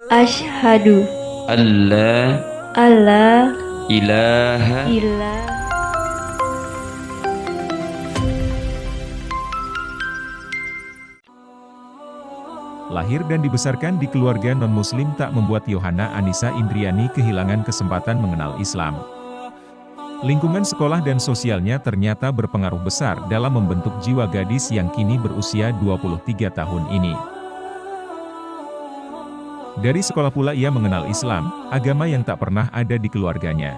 Asyhadu alla alla ilaha ilaha Lahir dan dibesarkan di keluarga non-muslim tak membuat Yohana Anissa Indriani kehilangan kesempatan mengenal Islam. Lingkungan sekolah dan sosialnya ternyata berpengaruh besar dalam membentuk jiwa gadis yang kini berusia 23 tahun ini. Dari sekolah pula ia mengenal Islam, agama yang tak pernah ada di keluarganya.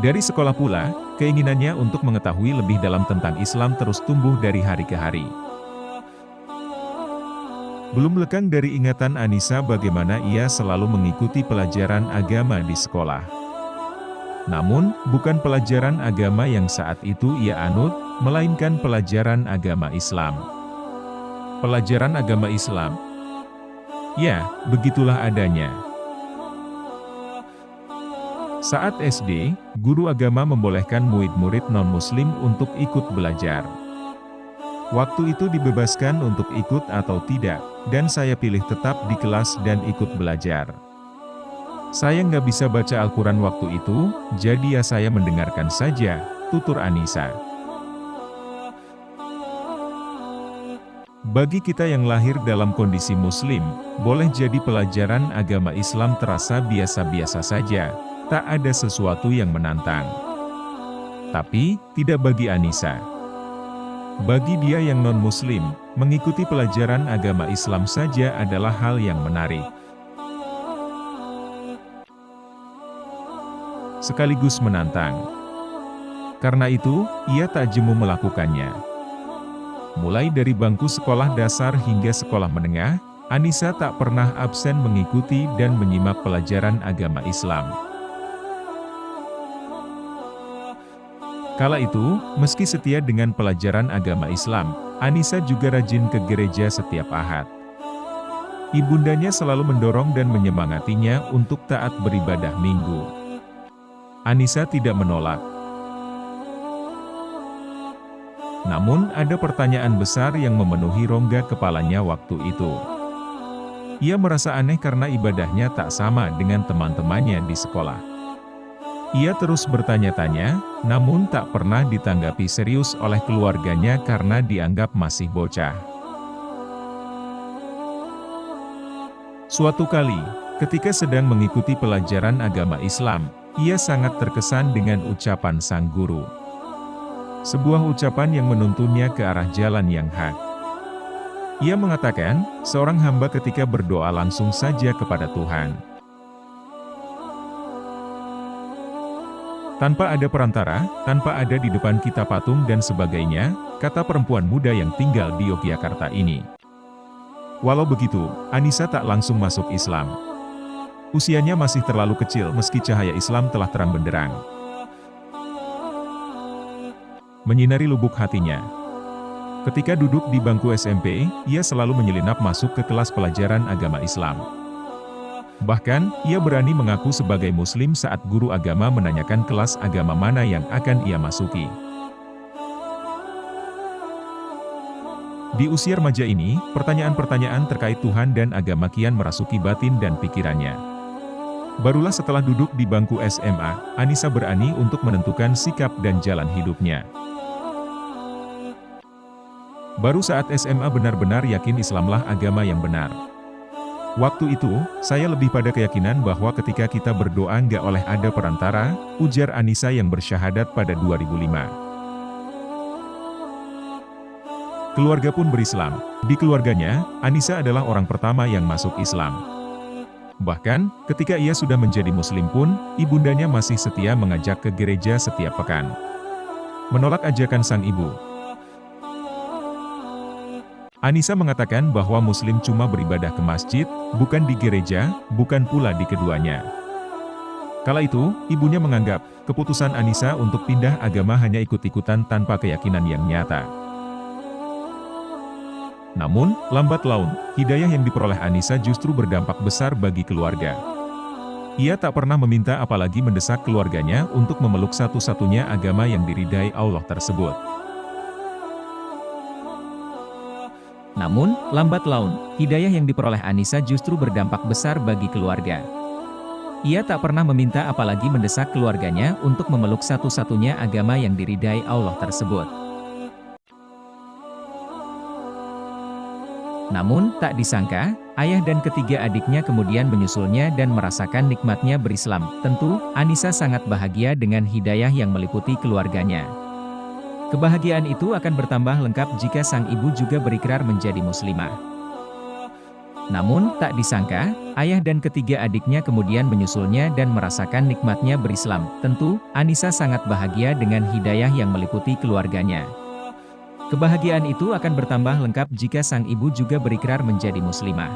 Dari sekolah pula, keinginannya untuk mengetahui lebih dalam tentang Islam terus tumbuh dari hari ke hari. Belum lekang dari ingatan Anissa bagaimana ia selalu mengikuti pelajaran agama di sekolah. Namun, bukan pelajaran agama yang saat itu ia anut, melainkan pelajaran agama Islam. Pelajaran agama Islam. Ya, begitulah adanya. Saat SD, guru agama membolehkan murid-murid non-muslim untuk ikut belajar. Waktu itu dibebaskan untuk ikut atau tidak, dan saya pilih tetap di kelas dan ikut belajar. Saya nggak bisa baca Al-Quran waktu itu, jadi ya saya mendengarkan saja, tutur Anissa. Bagi kita yang lahir dalam kondisi muslim, boleh jadi pelajaran agama Islam terasa biasa-biasa saja, tak ada sesuatu yang menantang. Tapi, tidak bagi Anissa. Bagi dia yang non-muslim, mengikuti pelajaran agama Islam saja adalah hal yang menarik. Sekaligus menantang. Karena itu, ia tak jemu melakukannya. Mulai dari bangku sekolah dasar hingga sekolah menengah, Anissa tak pernah absen mengikuti dan menyimak pelajaran agama Islam. Kala itu, meski setia dengan pelajaran agama Islam, Anissa juga rajin ke gereja setiap Ahad. Ibundanya selalu mendorong dan menyemangatinya untuk taat beribadah minggu. Anissa tidak menolak. Namun, ada pertanyaan besar yang memenuhi rongga kepalanya waktu itu. Ia merasa aneh karena ibadahnya tak sama dengan teman-temannya di sekolah. Ia terus bertanya-tanya, namun tak pernah ditanggapi serius oleh keluarganya karena dianggap masih bocah. Suatu kali, ketika sedang mengikuti pelajaran agama Islam, ia sangat terkesan dengan ucapan sang guru. Sebuah ucapan yang menuntunnya ke arah jalan yang hak. Ia mengatakan, seorang hamba ketika berdoa langsung saja kepada Tuhan. Tanpa ada perantara, tanpa ada di depan kita patung dan sebagainya, kata perempuan muda yang tinggal di Yogyakarta ini. Walau begitu, Anissa tak langsung masuk Islam. Usianya masih terlalu kecil meski cahaya Islam telah terang benderang menyinari lubuk hatinya. Ketika duduk di bangku SMP, ia selalu menyelinap masuk ke kelas pelajaran agama Islam. Bahkan, ia berani mengaku sebagai muslim saat guru agama menanyakan kelas agama mana yang akan ia masuki. Di usia remaja ini, pertanyaan-pertanyaan terkait Tuhan dan agama kian merasuki batin dan pikirannya. Barulah setelah duduk di bangku SMA, Anissa berani untuk menentukan sikap dan jalan hidupnya. Baru saat SMA benar-benar yakin Islamlah agama yang benar. Waktu itu, saya lebih pada keyakinan bahwa ketika kita berdoa nggak oleh ada perantara, ujar Anissa yang bersyahadat pada 2005. Keluarga pun berislam. Di keluarganya, Anissa adalah orang pertama yang masuk Islam. Bahkan, ketika ia sudah menjadi muslim pun, ibundanya masih setia mengajak ke gereja setiap pekan. Menolak ajakan sang ibu, Anissa mengatakan bahwa muslim cuma beribadah ke masjid, bukan di gereja, bukan pula di keduanya. Kala itu, ibunya menganggap, keputusan Anissa untuk pindah agama hanya ikut-ikutan tanpa keyakinan yang nyata. Namun, lambat laun, hidayah yang diperoleh Anissa justru berdampak besar bagi keluarga. Ia tak pernah meminta apalagi mendesak keluarganya untuk memeluk satu-satunya agama yang diridai Allah tersebut. Namun, lambat laun, hidayah yang diperoleh Anisa justru berdampak besar bagi keluarga. Ia tak pernah meminta apalagi mendesak keluarganya untuk memeluk satu-satunya agama yang diridai Allah tersebut. Namun, tak disangka, ayah dan ketiga adiknya kemudian menyusulnya dan merasakan nikmatnya berislam. Tentu, Anisa sangat bahagia dengan hidayah yang meliputi keluarganya. Kebahagiaan itu akan bertambah lengkap jika sang ibu juga berikrar menjadi muslimah. Namun, tak disangka, ayah dan ketiga adiknya kemudian menyusulnya dan merasakan nikmatnya berislam. Tentu, Anisa sangat bahagia dengan hidayah yang meliputi keluarganya. Kebahagiaan itu akan bertambah lengkap jika sang ibu juga berikrar menjadi muslimah.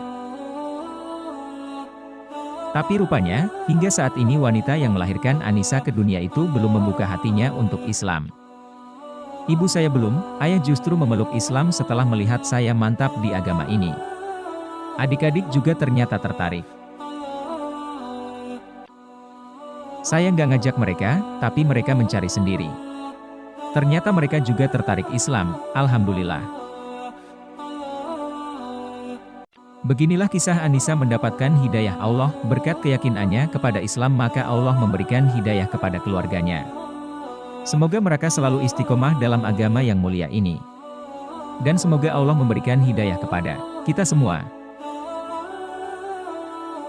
Tapi rupanya, hingga saat ini wanita yang melahirkan Anisa ke dunia itu belum membuka hatinya untuk Islam. Ibu saya belum, ayah justru memeluk Islam setelah melihat saya mantap di agama ini. Adik-adik juga ternyata tertarik. Saya nggak ngajak mereka, tapi mereka mencari sendiri. Ternyata mereka juga tertarik Islam, alhamdulillah. Beginilah kisah Anisa mendapatkan hidayah Allah, berkat keyakinannya kepada Islam maka Allah memberikan hidayah kepada keluarganya. Semoga mereka selalu istiqomah dalam agama yang mulia ini. Dan semoga Allah memberikan hidayah kepada kita semua.